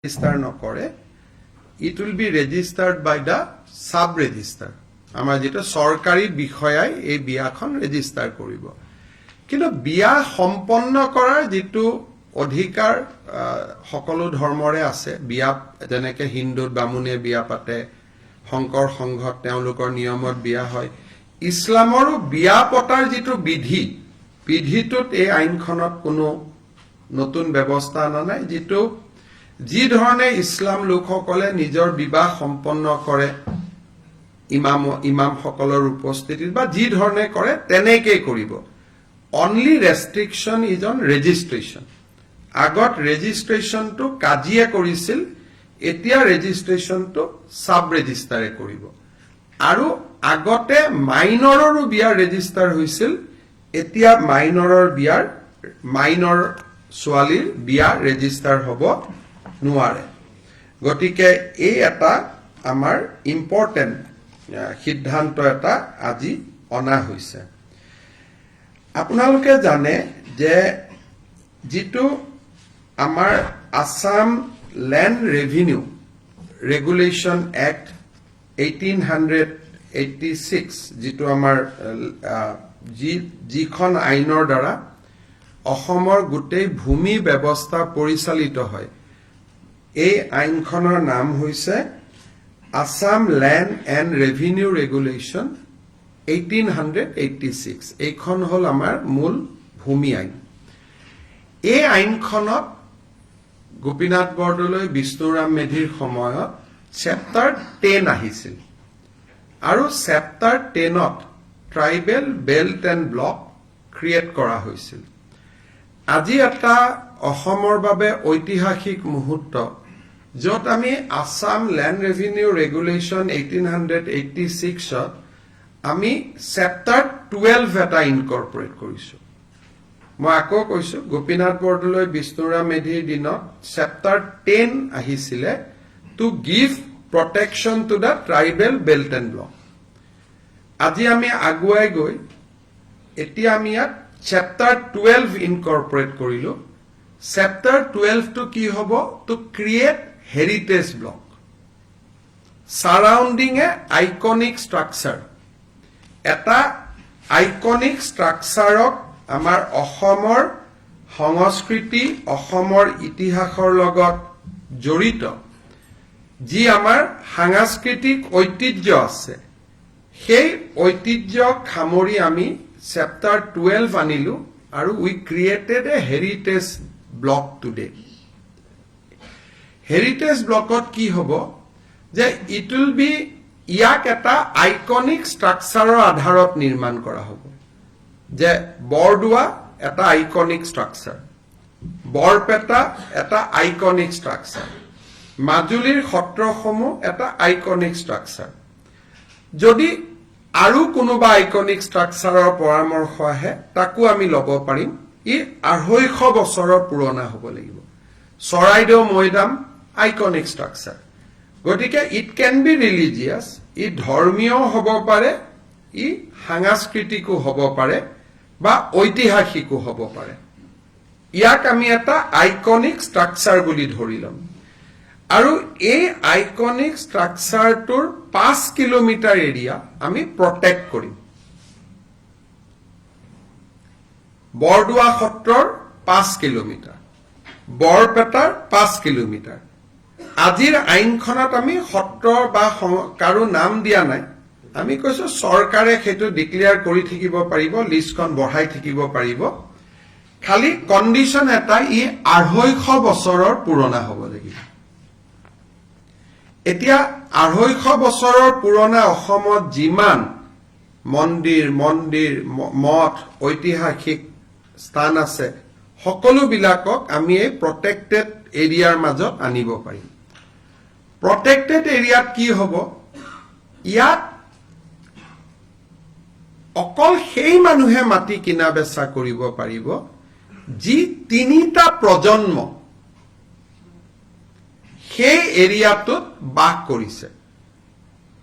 register নকৰে, it will be registered by the sub register. আমাৰ যেটা সৰকাৰি বিষয়াই এই বিয়াখন ৰেজিষ্টাৰ কৰিব। কিন্তু বিয়া সম্পন্ন কৰাৰ যেটো অধিকাৰ সকলো ধৰ্মৰে আছে। বিয়া যেনেকৈ হিন্দুত বামুণে বিয়া পাতে, শংকৰ সংঘত তেওঁলোকৰ নিয়মত বিয়া হয়। ইছলামৰো বিয়া পতাৰ যেটো বিধিটোত এই আইনখনত কোনো নতুন ব্যৱস্থা আনা নাই, যেটো যি ধৰণে ইছলাম লোকসকলে নিজৰ বিবাহ সম্পন্ন কৰে ইমামসকলৰ উপস্থিতিত বা যি ধৰণে কৰে তেনেকৈ কৰিব। Only restriction is on registration. আগত ৰেজিষ্ট্ৰেশ্যনটো কাজিয়ে কৰিছিল, এতিয়া ৰেজিষ্ট্ৰেশ্যনটো সাব ৰেজিষ্টাৰে কৰিব। আৰু আগতে মাইনৰৰো বিয়া ৰেজিষ্টাৰ হৈছিল, এতিয়া মাইনৰ ছোৱালীৰ বিয়া ৰেজিষ্টাৰ হ'ব নোৱাৰে। গতিকে এই এটা আমাৰ ইম্পৰ্টেণ্ট সিদ্ধান্ত এটা আজি অনা হৈছে। আপোনালোকে জানে যে যেটো আমাৰ Assam land revenue regulation act 1886 যেটো আমাৰ যিখন আইনৰ দ্বাৰা অসমৰ গোটেই ভূমি ব্যৱস্থা পৰিচালিত হয়, এই আইনখনৰ নাম হৈছে Assam land and revenue regulation 1886। এইখন হল আমাৰ মূল ভূমি আইন। এই আইনখনত গোপীনাথ বৰদলৈ বিষ্ণুৰাম মেধিৰ সময়ত চেপ্টাৰ 10 আহিছিল, আৰু চেপ্টাৰ 10ত tribal belt and block create কৰা হৈছিল। আজি এটা অসমৰ বাবে ঐতিহাসিক মুহূৰ্ত, য'ত আমি আসাম ল্যান্ড ৰেভিনিউ ৰেগুলেশ্যন 1886ত আমি চেপ্টাৰ 12 এটা ইনকৰ্পৰেট কৰিছো। মই আকৌ কৈছো, গোপীনাথ বৰদলৈ বিষ্ণুৰাম মেধিৰ দিনত চেপ্টাৰ 10 আহিছিলে to give protection to the tribal belt and block. আজি আমি আগুৱাই গৈ এতিয়া আমি ইয়াত চেপ্টাৰ 12 ইনকৰ্পৰেট কৰিলো। চেপ্টাৰ 12টো কি হ'ব? To create heritage block surrounding a iconic structure. এটা আইকনিক ষ্ট্ৰাকচাৰক আমাৰ অসমৰ সংস্কৃতি, অসমৰ ইতিহাসৰ লগত জড়িত যি আমাৰ সাংস্কৃতিক ঐতিহ্য আছে, সেই ঐতিহ্যক সামৰি আমি চেপ্টাৰ 12 আনিলো, আৰু we created a heritage block today. Heritage ব্লকত কি হ'ব যে ইট উইল বি, ইয়াক এটা আইকনিক ষ্ট্ৰাকচাৰৰ আধাৰত নিৰ্মাণ কৰা হ'ব। যে বৰদোৱা এটা আইকনিক ষ্ট্ৰাকচাৰ, বৰপেটা এটা আইকনিক ষ্ট্ৰাকচাৰ, মাজুলীৰ সত্ৰসমূহ এটা আইকনিক ষ্ট্ৰাকচাৰ। যদি আৰু কোনোবা আইকনিক ষ্ট্ৰাকচাৰৰ পৰামৰ্শ আহে তাকো আমি ল'ব পাৰিম। ই 250 বছৰৰ পুৰণা হ'ব লাগিব। চৰাইদেউ মৈদাম আইকনিক ষ্ট্ৰাকচাৰ। গতিকে ইট কেন বি ৰিলিজিয়াছ, ই ধৰ্মীয় হ'ব পাৰে, ই সাংস্কৃতিকো হ'ব পাৰে বা ঐতিহাসিকো হ'ব পাৰে। ইয়াক আমি এটা আইকনিক ষ্ট্ৰাকচাৰ বুলি ধৰি ল'ম, আৰু এই আইকনিক ষ্ট্ৰাকচাৰটোৰ 5 কিলোমিটাৰ এৰিয়া আমি প্ৰটেক্ট কৰিম। বৰদোৱা সত্ৰৰ 5 কিলোমিটাৰ, বৰপেটাৰ 5 কিলোমিটাৰ। আজিৰ আইনখনত আমি সত্ৰ বা কাৰো নাম দিয়া নাই, আমি কৈছো চৰকাৰে সেইটো ডিক্লেয়াৰ কৰি থাকিব পাৰিব, লিষ্টখন বঢ়াই থাকিব পাৰিব। খালি কণ্ডিশ্যন এটা, ই 250 বছৰৰ পুৰণা হ'ব লাগিব। এতিয়া 250 বছৰৰ পুৰণা অসমত যিমান মন্দিৰ মঠ ঐতিহাসিক স্থান আছে, সকলোবিলাকক আমি এই প্ৰটেক্টেড এৰিয়াৰ মাজত আনিব পাৰিম। প্ৰটেক্টেড এৰিয়াত কি হ'ব? ইয়াত অকল সেই মানুহে মাটি কিনা বেচা কৰিব পাৰিব যি 3টা প্ৰজন্ম সেই এৰিয়াটোত বাস কৰিছে।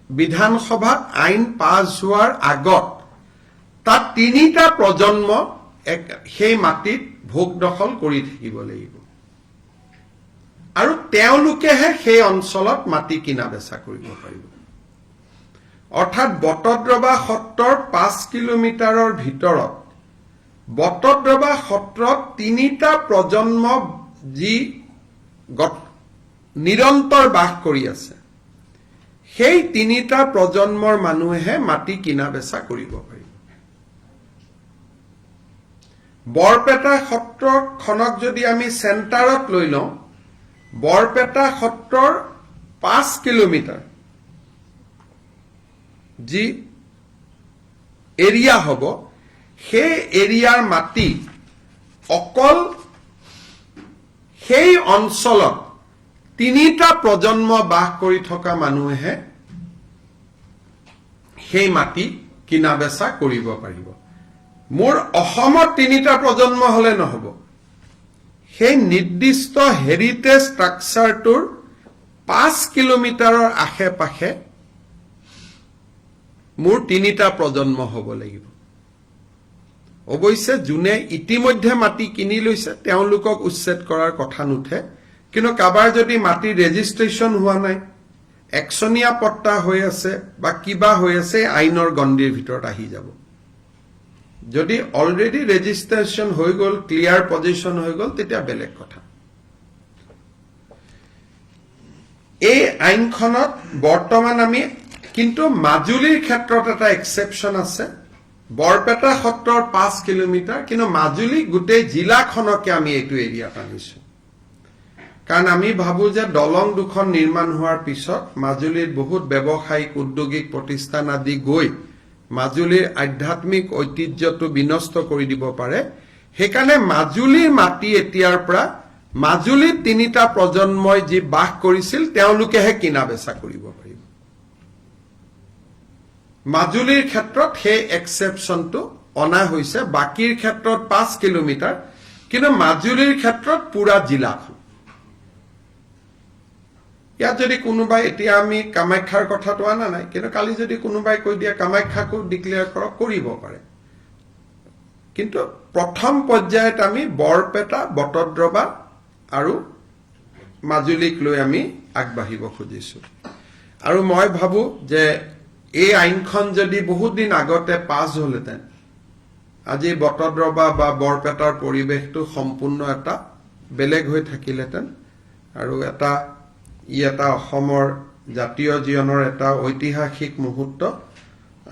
বিধানসভাত আইন পাছ হোৱাৰ আগত তাত 3টা প্ৰজন্ম সেই মাটিত ভোগ দখল কৰি থাকিব লাগিব। আৰু তেওঁলোকেহে সেই অঞ্চলত মাটি কিনা বেচা কৰিব পাৰিব। অৰ্থাৎ বটদ্ৰৱা সত্ৰৰ 5 কিলোমিটাৰৰ ভিতৰত বটদ্ৰৱা সত্ৰত 3টা প্ৰজন্ম যি নিৰন্তৰ বাস কৰি আছে, সেই 3টা প্ৰজন্মৰ মানুহে মাটি কিনা বেচা কৰিব পাৰিব। বৰপেটা সত্ৰখনক যদি আমি চেণ্টাৰত লৈ লওঁ, বৰপেটা সত্ৰৰ 5 কিলোমিটাৰ যি এৰিয়া হ'ব, সেই এৰিয়াৰ মাটি অকল সেই অঞ্চলত 3টা প্ৰজন্ম বাস কৰি থকা মানুহে সেই মাটি কিনা বেচা কৰিব পাৰিব। মোৰ অসমত 3টা প্ৰজন্ম হলে নহব, সেই নিৰ্দিষ্ট হেৰিটেজ ষ্ট্ৰাকচাৰটোৰ 5 কিলোমিটাৰৰ আশে পাশে মোৰ 3টা প্ৰজন্ম হ'ব লাগিব। অৱশ্যে যোনে ইতিমধ্যে মাটি কিনি লৈছে তেওঁলোকক উচ্ছেদ কৰাৰ কথা নুঠে, কিন্তু কাবাৰ যদি মাটি ৰেজিষ্ট্ৰেশ্যন হোৱা নাই, একচনীয়া পট্টা হৈ আছে বা কিবা হৈ আছে, আইনৰ গণ্ডিৰ ভিতৰত আহি যাব। যদি অলৰেডি ৰেজিষ্ট্ৰেশ্যন হৈ গ'ল, ক্লিয়াৰ পজিশ্যন হৈ গ'ল, তেতিয়া বেলেগ কথা। এই আইনখনত বৰ্তমান আমি কিন্তু মাজুলীৰ ক্ষেত্ৰত এটা এক্সেপশ্যন আছে। বৰপেটা সত্ৰৰ 5 কিলোমিটাৰ, কিন্তু মাজুলী গোটেই জিলাখনকে আমি এইটো এৰিয়াত আনিছো। কাৰণ আমি ভাবো যে দলং দুখন নিৰ্মাণ হোৱাৰ পিছত মাজুলীত বহুত ব্যৱসায়িক উদ্যোগিক প্ৰতিষ্ঠান আদি গৈ মাজুলীৰ আধ্যাত্মিক ঐতিহ্যটো বিনষ্ট কৰি দিব পাৰে। সেইকাৰণে মাজুলীৰ মাটি এতিয়াৰ পৰা মাজুলীত 3টা প্ৰজন্মই যি বাস কৰিছিল তেওঁলোকেহে কিনা বেচা কৰিব পাৰিব। মাজুলীৰ ক্ষেত্ৰত সেই এক্সেপশ্যনটো অনা হৈছে, বাকীৰ ক্ষেত্ৰত 5 কিলোমিটাৰ, কিন্তু মাজুলীৰ ক্ষেত্ৰত পুৰা জিলাখন। ইয়াত যদি কোনোবাই, এতিয়া আমি কামাখ্যাৰ কথাটো অনা নাই, কিন্তু কালি যদি কোনোবাই কৈ দিয়ে কামাখ্যাকো ডিক্লেয়াৰ কৰক, কৰিব পাৰে। কিন্তু প্ৰথম পৰ্যায়ত আমি বৰপেটা, বটদ্ৰৱা আৰু মাজুলীক লৈ আমি আগবাঢ়িব খুজিছো। আৰু মই ভাবো যে এই আইনখন যদি বহুত দিন আগতে পাছ হলহেঁতেন, আজি বটদ্ৰৱা বা বৰপেটাৰ পৰিৱেশটো সম্পূৰ্ণ এটা বেলেগ হৈ থাকিলহেঁতেন। আৰু ই এটা অসমৰ জাতীয় জীৱনৰ এটা ঐতিহাসিক মুহূৰ্ত।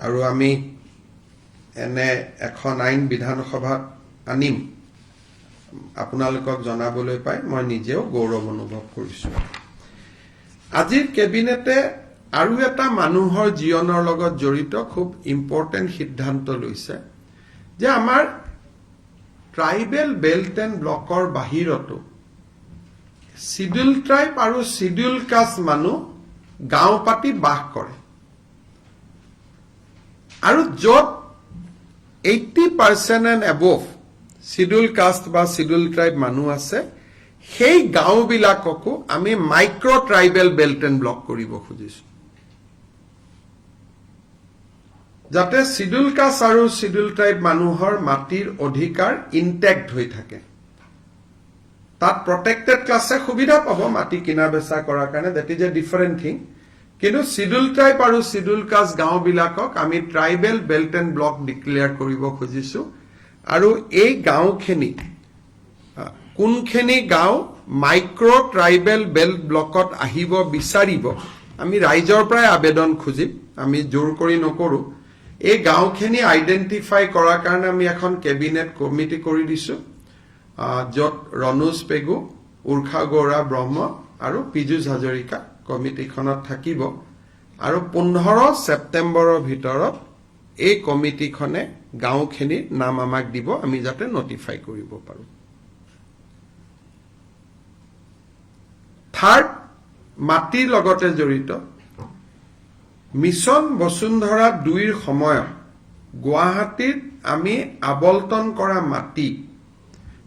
আৰু আমি এনে এখন আইন বিধানসভাত আনিম আপোনালোকক জনাবলৈ পাই মই নিজেও গৌৰৱ অনুভৱ কৰিছো। আজিৰ কেবিনেটে আৰু এটা মানুহৰ জীৱনৰ লগত জড়িত খুব ইম্পৰ্টেণ্ট সিদ্ধান্ত লৈছে যে আমাৰ ট্ৰাইবেল বেল্ট এণ্ড ব্লকৰ বাহিৰতো শিডিউল ট্ৰাইব আৰু শিডিউল কাষ্ট মানুহ গাঁও পাতি বাস কৰে। আৰু য'ত 80% এণ্ড এবভ শিডিউল কাষ্ট বা শিডিউল ট্ৰাইব মানুহ আছে, সেই গাঁওবিলাককো আমি micro tribal belt and block কৰিব খুজিছো, যাতে শিডিউল কাষ্ট আৰু শিডিউল ট্ৰাইব মানুহৰ মাটিৰ অধিকাৰ ইনটেক্ট হৈ থাকে। তাত প্ৰটেক্টেড ক্লাছে সুবিধা পাব মাটি কিনা বেচা কৰাৰ কাৰণে, that is a different thing. কিন্তু শিডিউল ট্ৰাইব আৰু শিডিউল কাষ্ট গাঁওবিলাকক আমি tribal belt and block declare কৰিব খুজিছো। আৰু এই গাঁওখিনি কোনখিনি গাঁও মাইক্ৰ ট্ৰাইবেল বেল্ট ব্লকত আহিব বিচাৰিব, আমি ৰাইজৰ পৰাই আবেদন খুজিম, আমি জোৰ কৰি নকৰো। এই গাঁওখিনি আইডেণ্টিফাই কৰাৰ কাৰণে আমি এখন কেবিনেট কমিটি কৰি দিছো, য'ত ৰণোজ পেগু, উৰ্ষা গৌৰা ব্ৰহ্ম আৰু পীযুষ হাজৰিকা কমিটিখনত থাকিব। আৰু 15 ছেপ্টেম্বৰৰ ভিতৰত এই কমিটিখনে গাঁওখিনিৰ নাম আমাক দিব, আমি যাতে নটিফাই কৰিব পাৰো। থাৰ্ড, মাটিৰ লগতে জড়িত মিছন বসুন্ধৰা 2ৰ সময়ত গুৱাহাটীত আমি আবলটন কৰা মাটি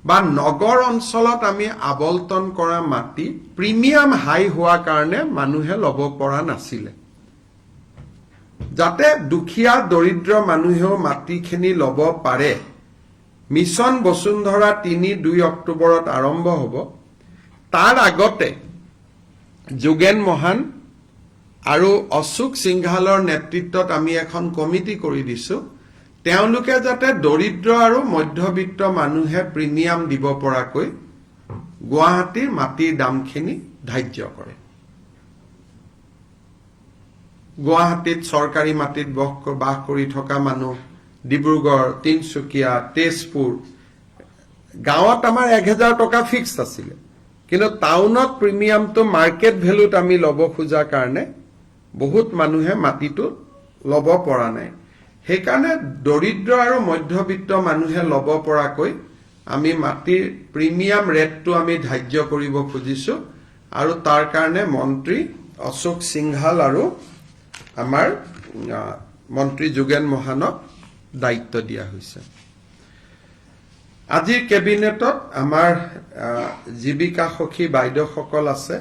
বা নগৰ অঞ্চলত আমি আবলটন কৰা মাটি প্ৰিমিয়াম হাই হোৱাৰ কাৰণে মানুহে ল'ব পৰা নাছিলে। যাতে দুখীয়া দৰিদ্ৰ মানুহেও মাটিখিনি ল'ব পাৰে, মিছন বসুন্ধৰা 3 2 অক্টোবৰত আৰম্ভ হ'ব। তাৰ আগতে যোগেন মহান আৰু অশোক সিংঘালৰ নেতৃত্বত আমি এখন কমিটি কৰি দিছো তেওঁলোকে যাতে দৰিদ্ৰ আৰু মধ্যবিত্ত মানুহে প্ৰিমিয়াম দিব পৰাকৈ গুৱাহাটীৰ মাটিৰ দামখিনি ধাৰ্য কৰে গুৱাহাটীত চৰকাৰী মাটিত বাস কৰি থকা মানুহ ডিব্ৰুগড় তিনচুকীয়া তেজপুৰ গাঁৱত আমাৰ 1000 টকা ফিক্সড আছিল কিন্তু টাউনত প্ৰিমিয়ামটো মাৰ্কেট ভ্যালুত আমি লব খোজা কাৰণে বহুত মানুহে মাটিটো লব পৰা নাই সেইকাৰণে দৰিদ্ৰ আৰু মধ্যবিত্ত মানুহে লব পৰাকৈ আমি মাটিৰ প্ৰিমিয়াম ৰেটটো আমি ধাৰ্য কৰিব খুজিছো আৰু তাৰ কাৰণে মন্ত্ৰী অশোক সিংঘাল আৰু আমাৰ মন্ত্ৰী যোগেন মহানক দায়িত্ব দিয়া হৈছে আজিৰ কেবিনেটত আমাৰ জীৱিকা সখী বাইদেউসকল আছে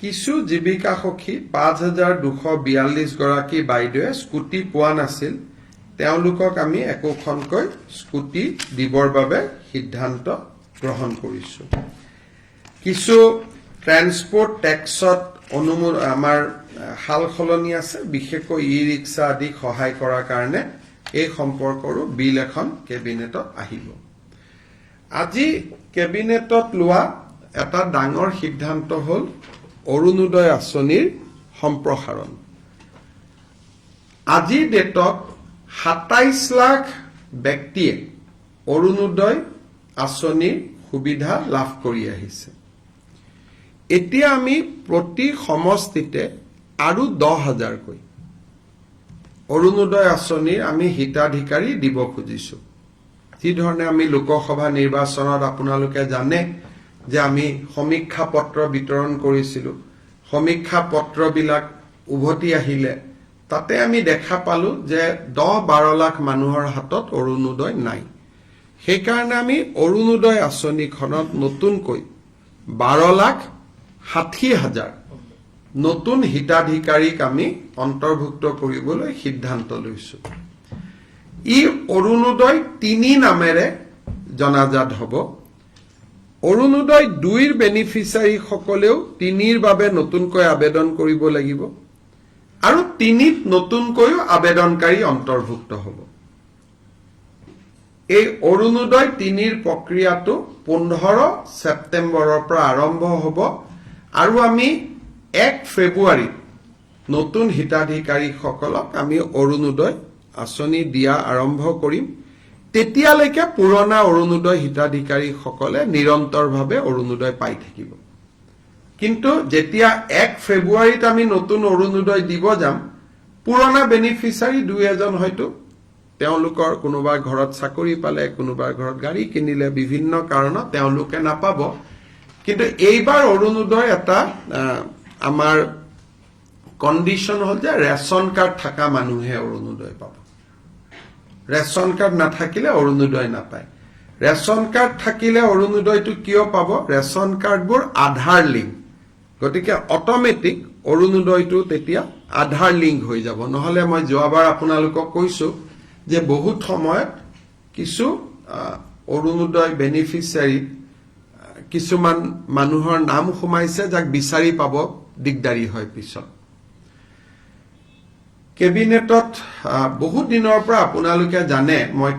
কিছু জীৱিকা সখী 5242 গৰাকী বাইদেৱে স্কুটি পোৱা নাছিল তেওঁলোকক আমি একোখনকৈ স্কুটি দিবৰ বাবে সিদ্ধান্ত গ্ৰহণ কৰিছো কিছু ট্ৰান্সপোৰ্ট টেক্সত আমাৰ হাল খলনি আছে বিশেষকৈ ই-ৰিক্সা আদি সহায় কৰাৰ কাৰণে এই সম্পৰ্কৰো বিল এখন কেবিনেটত আহিব আজি কেবিনেটত লোৱা এটা ডাঙৰ সিদ্ধান্ত হ'ল অৰুণোদয় আঁচনিৰ সম্প্ৰসাৰণ আজিৰ ডেটত 27 লাখ ব্যক্তিয়ে অৰুণোদয় আঁচনিৰ সুবিধা লাভ কৰি আহিছে এতিয়া আমি প্ৰতি সমষ্টিতে আৰু 10,000 কৈ অৰুণোদয় আঁচনিৰ আমি হিতাধিকাৰী দিব খুজিছো যি ধৰণে আমি লোকসভা নিৰ্বাচনত আপোনালোকে জানে যে আমি সমীক্ষা পত্ৰ বিতৰণ কৰিছিলো সমীক্ষা পত্ৰবিলাক উভতি আহিলে তাতে আমি দেখা পালো যে 10-12 লাখ মানুহৰ হাতত অৰুণোদয় নাই সেইকাৰণে আমি অৰুণোদয় আঁচনিখনত নতুনকৈ 12,60,000 নতুন হিতাধিকাৰীক আমি অন্তৰ্ভুক্ত কৰিবলৈ সিদ্ধান্ত লৈছো ই অৰুণোদয় 3 নামেৰে জনাজাত হ'ব অৰুণোদয় 2ৰ বেনিফিচিয়াৰী সকলেও 3ৰ বাবে নতুনকৈ আবেদন কৰিব লাগিব আৰু 3ত নতুনকৈ আবেদনকাৰী অন্তৰ্ভুক্ত হ'ব এই অৰুণোদয় 3ৰ প্ৰক্ৰিয়াটো 15 ছেপ্টেম্বৰৰ পৰা আৰম্ভ হ'ব আৰু আমি 1 ফেব্ৰুৱাৰীত নতুন হিতাধিকাৰীসকলক আমি অৰুণোদয় আঁচনি দিয়া আৰম্ভ কৰিম তেতিয়ালৈকে পুৰণা অৰুণোদয় হিতাধিকাৰীসকলে নিৰন্তৰভাৱে অৰুণোদয় পাই থাকিব কিন্তু যেতিয়া 1 ফেব্ৰুৱাৰীত আমি নতুন অৰুণোদয় দিব যাম পুৰণা বেনিফিচিয়াৰী দুই এজন হয়তো তেওঁলোকৰ কোনোবা ঘৰত চাকৰি পালে কোনোবা ঘৰত গাড়ী কিনিলে বিভিন্ন কাৰণত তেওঁলোকে নাপাব কিন্তু এইবাৰ অৰুণোদয় এটা আমাৰ কন্ডিশন হল যে ৰেশন কাৰ্ড থকা মানুহে অৰুণোদয় পাব ৰেশন কাৰ্ড নাথাকিলে অৰুণোদয় নাপায় ৰেশন কাৰ্ড থাকিলে অৰুণোদয়টো কিয় পাব ৰেশন কাৰ্ডবোৰ আধাৰ লিংক গতিকে অটোমেটিক অৰুণোদয়টো তেতিয়া আধাৰ লিংক হৈ যাব নহলে মই যোৱাবাৰ আপোনালোকক কৈছো যে বহুত সময়ত কিছু অৰুণোদয় বেনিফিচিয়াৰী কিছুমান মানুহৰ নাম সোমাইছে যাক বিচাৰি পাব দিগদাৰি হয় পিছত কেবিনেটত বহুত দিনৰ পৰা আপোনালোকে জানে মই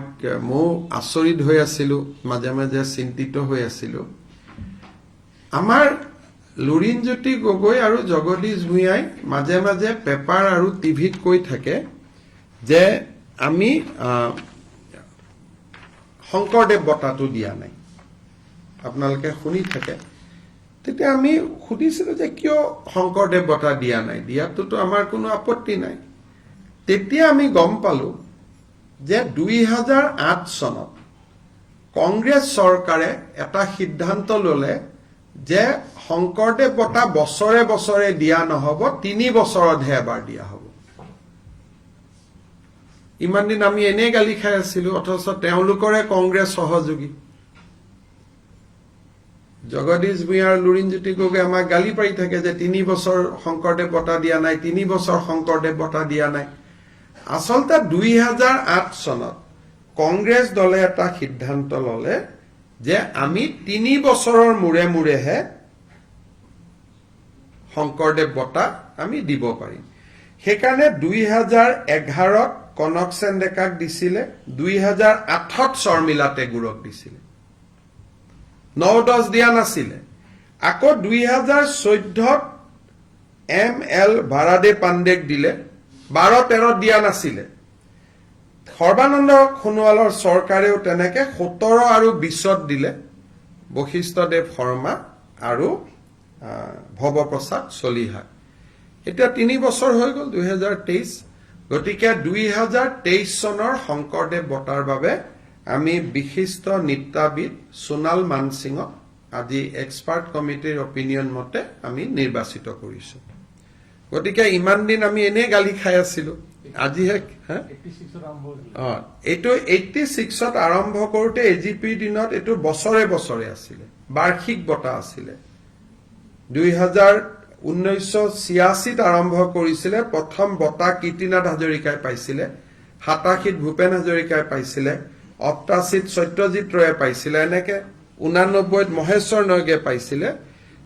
আচৰিত হৈ আছিলো মাজে মাজে চিন্তিত হৈ আছিলো আমাৰ লুৰিণজ্যোতি গগৈ আৰু জগদীশ ভূঞাই মাজে মাজে পেপাৰ আৰু টিভিত কৈ থাকে যে আমি শংকৰদেৱ বঁটাটো দিয়া নাই আপোনালোকে শুনি থাকে তেতিয়া আমি সুধিছিলো যে কিয় শংকৰদেৱ বঁটা দিয়া নাই দিয়াটোতো আমাৰ কোনো আপত্তি নাই তেতিয়া আমি গম পালো যে 2008 চনত কংগ্ৰেছ চৰকাৰে এটা সিদ্ধান্ত ললে যে শংকৰদেৱ বঁটা বছৰে বছৰে দিয়া নহব 3 বছৰতহে এবাৰ দিয়া হ'ব ইমান দিন আমি এনে গালি খাই আছিলো অথচ তেওঁলোকৰে কংগ্ৰেছ সহযোগী জগদীশ ভূঞা আৰু লুৰিণজ্যোতি গগৈ আমাক গালি পাৰি থাকে যে 3 বছৰ শংকৰদেৱ বঁটা দিয়া নাই 3 বছৰ শংকৰদেৱ বঁটা দিয়া নাই আসলতে 2008 চনত কংগ্ৰেছ দলে এটা সিদ্ধান্ত ললে যে আমি 3 বছৰৰ মূৰে মূৰেহে শংকৰদেৱ বঁটা আমি দিব পাৰিম সেইকাৰণে 2011ত কনকসেন ডেকাক দিছিলে 2008ত শৰ্মিলা টেগুৰক দিছিলে 9-10 দিয়া নাছিলে আকৌ 2014ত ML ভাৰাদে পাণ্ডেক দিলে 12-13 দিয়া নাছিলে সৰ্বানন্দ সোণোৱালৰ চৰকাৰেও তেনেকে 17 আৰু 20ত দিলে বশিষ্ঠদেৱ শৰ্মা আৰু ভৱপ্ৰসাদ চলিহা এতিয়া 3 বছৰ হৈ গ'ল 2023 গতিকে 2023 চনৰ শংকৰদেৱ বঁটাৰ বাবে আমি বিশিষ্ট নৃত্যবিদ সোণাল মানসিঙক আজি এক্সপাৰ্ট কমিটিৰ অপিনিয়ন মতে আমি নিৰ্বাচিত কৰিছো গতিকে ইমান দিন আমি এনে গালি খাই আছিলো আজিহে এইটো 86ত আৰম্ভ কৰোতে এজিপিৰ দিনত এইটো বছৰে বছৰে আছিলে বাৰ্ষিক বঁটা আছিলে 1986ত আৰম্ভ কৰিছিলে প্ৰথম বঁটা কীৰ্তিনাথ হাজৰিকাই পাইছিলে 87ত ভূপেন হাজৰিকাই পাইছিলে 88ত সত্যজিৎ ৰয়ে পাইছিলে এনেকে 89ত মহেশ্বৰ নয়গে পাইছিলে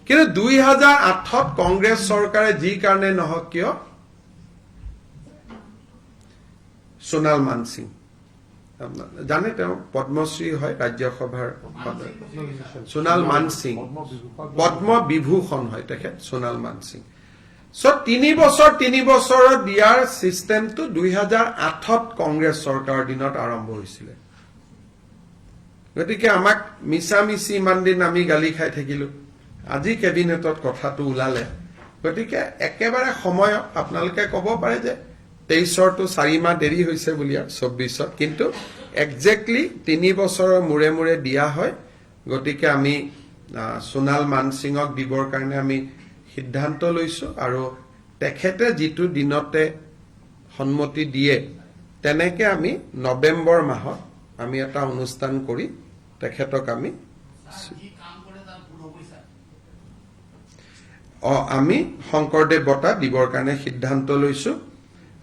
কিন্তু 2008ত কংগ্ৰেছ চৰকাৰে যি কাৰণে নহওক কিয় সোণাল মানসিং জানে তেওঁ পদ্মশ্ৰী হয় ৰাজ্যসভাৰ সোণাল মানসিং পদ্ম বিভূষণ হয় তেখেত সোণাল মানসিং সো 3 বছৰত দিয়াৰ সিস্টেমটো 2008ত কংগ্ৰেছ চৰকাৰৰ দিনত আৰম্ভ হৈছিলে গতিকে আমাক মিছামিছি ইমান দিন আমি গালি খাই থাকিলো আজি কেবিনেটত কথাটো ওলালে গতিকে একেবাৰে সময় আপোনালোকে ক'ব পাৰে যে 23ৰটো 4 মাহ দেৰি হৈছে বুলি আৰু 24ত কিন্তু এক্স্যাক্টলি 3 বছৰৰ মূৰে মূৰে দিয়া হয় গতিকে আমি সোণাল মানসিঙক দিবৰ কাৰণে আমি সিদ্ধান্ত লৈছো আৰু তেখেতে যিটো দিনতে সন্মতি দিয়ে তেনেকে আমি নৱেম্বৰ মাহত আমি এটা অনুষ্ঠান কৰি তেখেতক আমি আমি শংকৰদেৱ বঁটা দিবৰ কাৰণে সিদ্ধান্ত লৈছো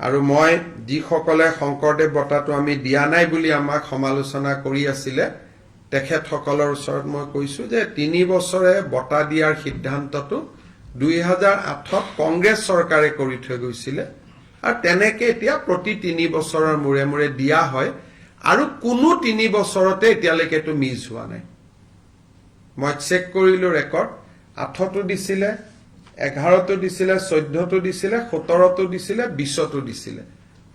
আৰু মই যিসকলে শংকৰদেৱ বঁটাটো আমি দিয়া নাই বুলি আমাক সমালোচনা কৰি আছিলে তেখেতসকলৰ ওচৰত মই কৈছো যে 3 বছৰে বঁটা দিয়াৰ সিদ্ধান্তটো 2008ত কংগ্ৰেছ চৰকাৰে কৰি থৈ গৈছিলে আৰু তেনেকে এতিয়া প্ৰতি 3 বছৰৰ মূৰে মূৰে দিয়া হয় আৰু কোনো 3 বছৰতে এতিয়ালৈকে এটো মিছ হোৱা নাই মই চেক কৰিলো ৰেকৰ্ড 8তো দিছিলে 11তো দিছিলে 14তো দিছিলে 17তো দিছিলে 20তো দিছিলে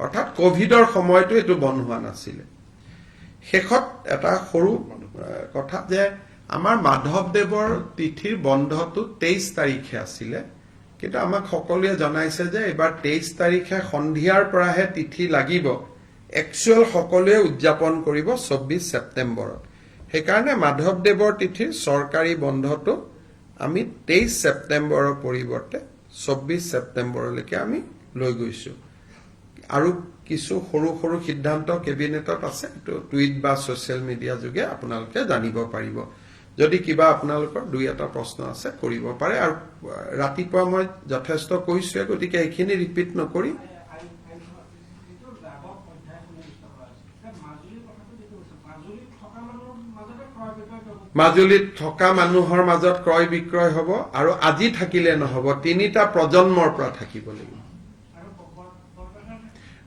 অৰ্থাৎ কোভিডৰ সময়টো এটো বন্ধ হোৱা নাছিলে শেষত এটা সৰু কথা যে আমাৰ মাধৱদেৱৰ তিথিৰ বন্ধটো 23 তাৰিখে আছিলে কিন্তু আমাক সকলোৱে জনাইছে যে এবাৰ 23 তাৰিখে সন্ধিয়াৰ পৰাহে তিথি লাগিব একচুৱেল সকলোৱে উদযাপন কৰিব 24 ছেপ্টেম্বৰত সেইকাৰণে মাধৱদেৱৰ তিথিৰ চৰকাৰী বন্ধটো আমি 23 ছেপ্টেম্বৰৰ পৰিৱৰ্তে 24 ছেপ্টেম্বৰলৈকে আমি লৈ গৈছো আৰু কিছু সৰু সৰু সিদ্ধান্ত কেবিনেটত আছে তো টুইট বা সোশ্যাল মিডিয়া যোগে আপোনালোকে জানিব পাৰিব যদি কিবা আপোনালোকৰ দুই এটা প্ৰশ্ন আছে কৰিব পাৰে আৰু ৰাতিপুৱা মই যথেষ্ট কৈছো গতিকে এইখিনি ৰিপিট নকৰি মাজুলীত থকা মানুহৰ মাজত ক্ৰয় বিক্ৰয় হ'ব আৰু আজি থাকিলে নহব 3টা প্ৰজন্মৰ পৰা থাকিব লাগিব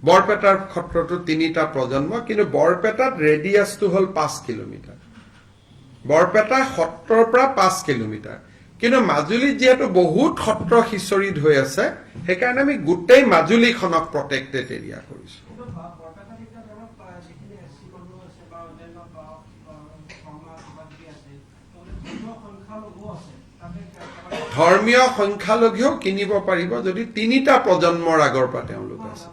বৰপেটাৰ ক্ষেত্ৰতো 3টা প্ৰজন্ম কিন্তু বৰপেটাত ৰেডিয়াছটো হল 5 কিলোমিটাৰ বৰপেটা সত্ৰৰ পৰা 5 কিলোমিটাৰ কিন্তু মাজুলীত যেহেতু বহুত সত্ৰ হিচৰিত হৈ আছে সেইকাৰণে আমি গোটেই মাজুলীখনক প্ৰটেক্টেড এৰিয়া কৰিছো ধৰ্মীয় সংখ্যালঘুও কিনিব পাৰিব যদি 3টা প্ৰজন্মৰ আগৰ পৰা তেওঁলোক আছে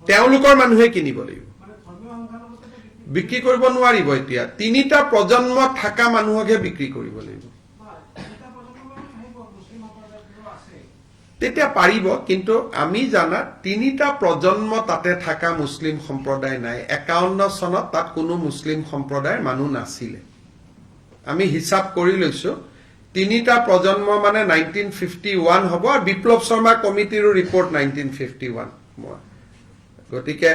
তেওঁলোকৰ মানুহে কিনিব লাগিব বিক্ৰী কৰিব নোৱাৰিব এতিয়া 3টা প্ৰজন্ম থকা মানুহকহে বিক্ৰী কৰিব লাগিব তেতিয়া পাৰিব কিন্তু আমি জানা 3টা প্ৰজন্ম তাতে থকা মুছলিম সম্প্ৰদায় নাই 51 চনত তাত কোনো মুছলিম সম্প্ৰদায়ৰ মানুহ নাছিলে আমি হিসাব কৰি লৈছো 3টা প্ৰজন্ম মানে 1951 হ'ব আৰু বিপ্লৱ শৰ্মা কমিটিৰ ৰিপৰ্ট 1951 গতিকে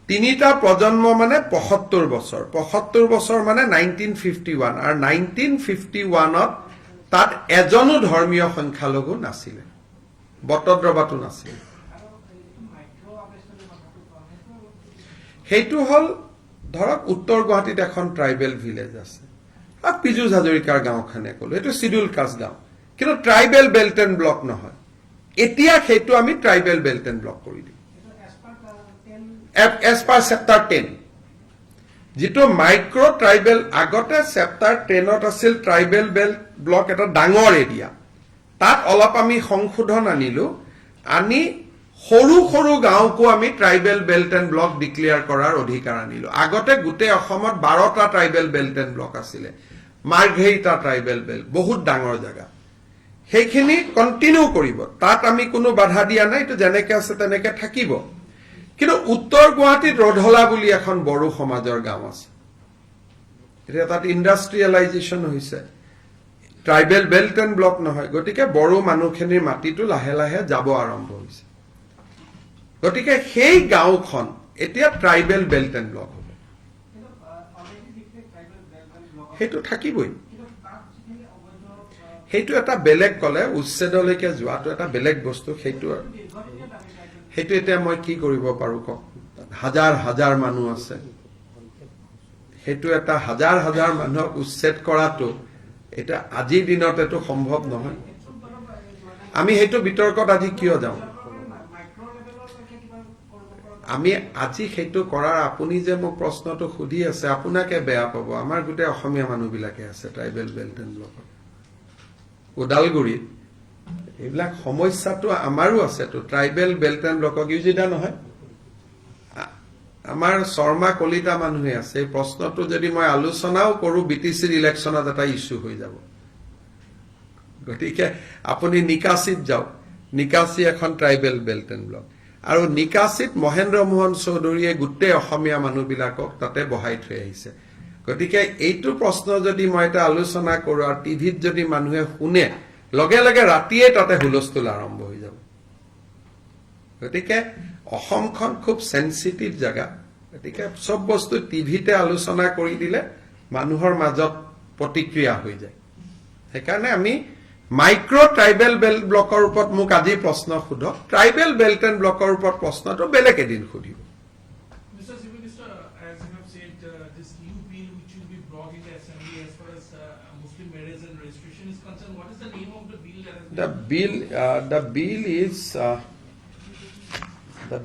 তিনিটা প্ৰজন্ম মানে ৭৫ বছৰ ৭৫ বছৰ মানে 1951 আৰু 1951ত তাত এজনো ধৰ্মীয় সংখ্যালঘু নাছিলে বটদ্ৰৱাটো নাছিলে সেইটো হল ধৰক উত্তৰ গুৱাহাটীত এখন ট্ৰাইবেল ভিলেজ আছে আৰু পিজু হাজৰিকাৰ গাঁওখনে ক'লো এইটো শিডিউল কাষ্ট গাঁও কিন্তু ট্ৰাইবেল বেল্ট এণ্ড ব্লক নহয় এতিয়া সেইটো আমি ট্ৰাইবেল বেল্ট এণ্ড ব্লক কৰি দিম as per chapter 10 যেটো মাইক্ৰো ট্ৰাইবেল আগতে চেপ্টাৰ 10ত আছিল ট্ৰাইবেল বেল্ট ব্লক এটা ডাঙৰ এৰিয়া তাত অলপ আমি সংশোধন আনিলো আনি সৰু সৰু গাঁওকো আমি tribal belt and block declare কৰাৰ অধিকাৰ আনিলো আগতে গোটেই অসমত 12টা ট্ৰাইবেল বেল্ট এণ্ড ব্লক আছিলে মাৰ্ঘেৰিটা ট্ৰাইবেল বেল্ট বহুত ডাঙৰ জায়গা সেইখিনি কন্টিনিউ কৰিব তাত আমি কোনো বাধা দিয়া নাই তো যেনেকৈ আছে তেনেকৈ থাকিব কিন্তু উত্তৰ গুৱাহাটীত ৰধলা বুলি এখন বড়ো সমাজৰ গাঁও আছে এটা তাত ইন্ডাষ্ট্ৰিয়েলাইজেশ্যন হৈছে ট্ৰাইবেল বেল্ট এণ্ড ব্লক নহয় গতিকে বড়ো মানুহখিনিৰ মাটিটো লাহে লাহে যাব আৰম্ভ হৈছে গতিকে সেই গাঁওখন এতিয়া ট্ৰাইবেল বেল্ট এণ্ড ব্লক হ'ব সেইটো থাকিবই সেইটো এটা বেলেগ কলে উচ্ছেদলৈকে যোৱাটো এটা বেলেগ বস্তু সেইটো এতিয়া মই কি কৰিব পাৰো কক হাজাৰ হাজাৰ মানুহ আছে সেইটো এটা হাজাৰ হাজাৰ মানুহক উচ্ছেদ কৰাটো এটা আজিৰ দিনত এটো সম্ভৱ নহয় আমি সেইটো বিতৰ্কত আজি কিয় যাওঁ আমি আজি সেইটো কৰাৰ আপুনি যে মোক প্ৰশ্নটো সুধি আছে আপোনাকে বেয়া পাব আমাৰ গোটেই অসমীয়া মানুহবিলাকে আছে ট্ৰাইবেল বেল্ট এণ্ড ব্লকত ওদালগুৰিত এইবিলাক সমস্যাটো আমাৰো আছে তো ট্ৰাইবেল বেল্ট এণ্ড ব্লকক ইউজিদা নহয় আমাৰ শৰ্মা কলিতা মানুহে আছে এই প্ৰশ্নটো যদি মই আলোচনাও কৰো বিটিসিৰ ইলেকশ্যনত এটা ইস্যু হৈ যাব গতিকে আপুনি নিকাসিত যাওক নিকাসি এখন ট্ৰাইবেল বেল্ট এণ্ড ব্লক আৰু নিকাসিত মহেন্দ্ৰ মোহন চৌধুৰীয়ে গোটেই অসমীয়া মানুহবিলাকক তাতে বহাই থৈ আহিছে গতিকে এইটো প্ৰশ্ন যদি মই এটা আলোচনা কৰো আৰু টিভিত যদি মানুহে শুনে লগে লগে ৰাতিয়ে তাতে হুলস্থুল আৰম্ভ হৈ যাব গতিকে অসমখন খুব সেনসিটিভ জায়গা গতিকে সব বস্তু টিভিতে আলোচনা কৰি দিলে মানুহৰ মাজত প্ৰতিক্ৰিয়া হৈ যায় সেইকাৰণে আমি মাইক্ৰো ট্ৰাইবেল বেল্ট ব্লকৰ ওপৰত মোক আজি প্ৰশ্ন সুধক ট্ৰাইবেল বেল্ট এণ্ড ব্লকৰ ওপৰত প্ৰশ্নটো বেলেগ এদিন সুধিব The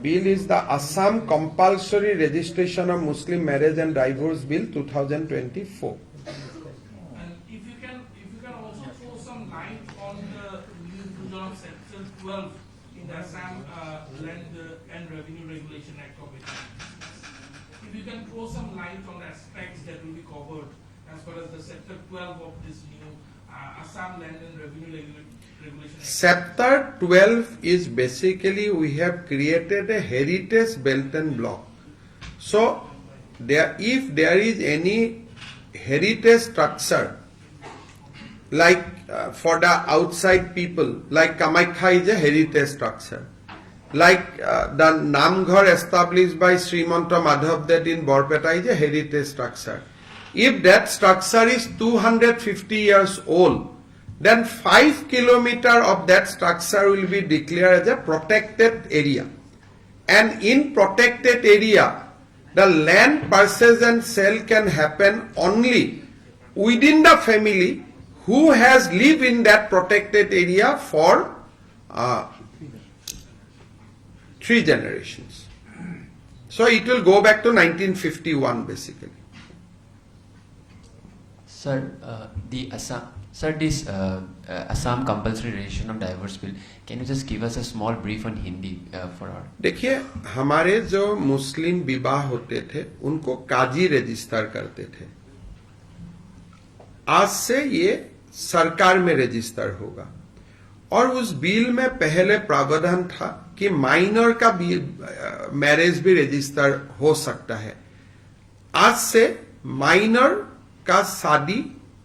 bill is the Assam Compulsory Registration of Muslim Marriage and Divorce Bill 2024. And if you can also throw some light on the new inclusion of Section 12 in the Assam Land and Revenue Regulation Act of 1966. If you can throw some light on the aspects that will be covered as far as the Sector 12 of this new Assam Land and Revenue Regulation Act. Chapter 12 is basically we have created a heritage belt and block. So if there is any heritage structure like for the outside people like Kamakhya is a heritage structure like the Namghar established by Srimanta Madhav Dett in Borpeta is a heritage structure. If that structure is 250 years old then 5 kilometers of that structure will be declared as a protected area. And in protected area, the land purchase and sale can happen only within the family who has lived in that protected area for 3 generations. So it will go back to 1951 basically. Sir, this Assam Compulsory Registration of Divorce Bill, can you just give us a small brief on Hindi for our? देखिए हमारे जो मुस्लिम विवाह होते थे उनको काजी register करते थे आज से ये सरकार में रजिस्टर होगा और उस बिल में पहले प्रावधान था कि माइनर का मैरिज भी रजिस्टर हो सकता है आज से माइनर का शादी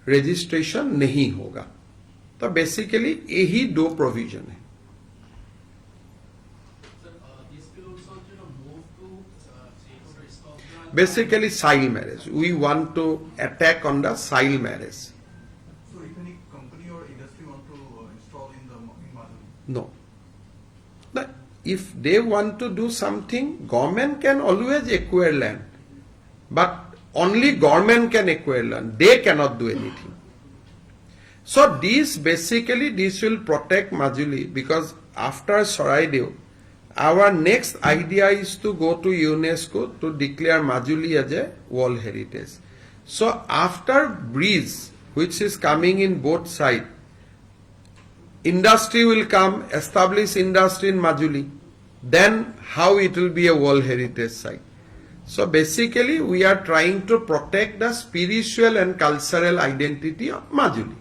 रजिस्ट्रेशन नहीं होगा तो बेसिकली यही 2 प्रोविजन है Basically, child marriage. We want to attack on the child marriage. So if any company or industry want to install in Majuli? No. But if they want to do something, government can always acquire land. But only government can acquire land. They cannot do anything. So this will protect Majuli, because after Saraideo, our next idea is to go to UNESCO to declare Majuli as a World Heritage. So after bridge, which is coming in both sides, industry will come, establish industry in Majuli. Then how it will be a World Heritage site. So basically we are trying to protect the spiritual and cultural identity of Majuli.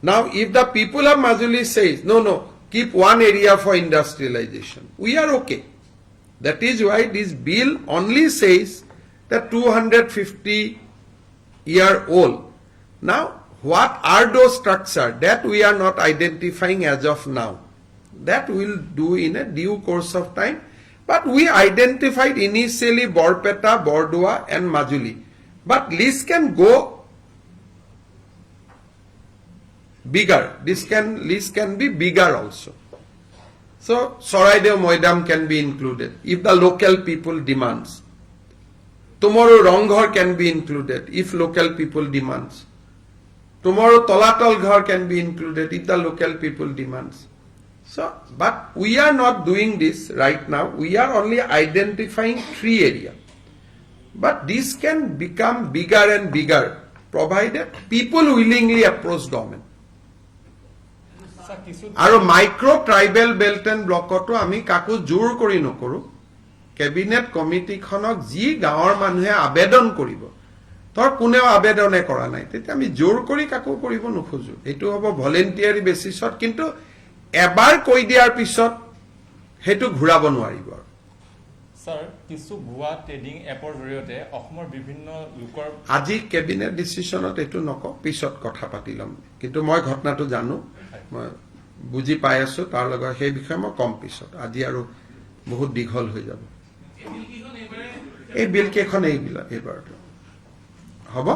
Now if the people of Majuli says, no, keep one area for industrialization, we are okay. That is why this bill only says that 250-year-old. Now what are those structures that we are not identifying as of now? That we'll do in a due course of time. But we identified initially Borpeta, Bordua and Majuli. But list can go bigger. List can be bigger also. So Saraideo Moidam can be included if the local people demands. Tomorrow Ronghor can be included if local people demands. Tomorrow Tolatal Ghar can be included if the local people demands. So, but we are not doing this right now. We are only identifying 3 areas. But this can become bigger and bigger, provided people willingly approach government. আৰু micro tribal belt and ব্লকতো আমি কাকো জোৰ কৰি নকৰো cabinet কমিটিখনক যি গাঁৱৰ মানুহে আবেদন কৰিব ধৰ কোনেও আবেদনে কৰা নাই তেতিয়া আমি জোৰ কৰি কাকো কৰিব নোখোজো এটো হ'ব ভলেন্টিয়াৰি বেসিছত কিন্তু এবাৰ কৈ দিয়াৰ পিছত হেতু ঘূৰাব নোৱাৰিব স্যাৰ কিছু ভুয়া ট্ৰেডিং এপৰ জৰিয়তে অসমৰ বিভিন্ন লোকৰ আজি কেবিনেট ডিসিশনত এটো নক পিছত কথা পাতি লম কিন্তু মই ঘটনাটো জানো মই বুজি পাই আছো তাৰ লগত সেই বিষয়ে মই কম পিছত আজি আৰু বহুত দীঘল হৈ যাব এই বিল কেখন এইবাৰ হ'ব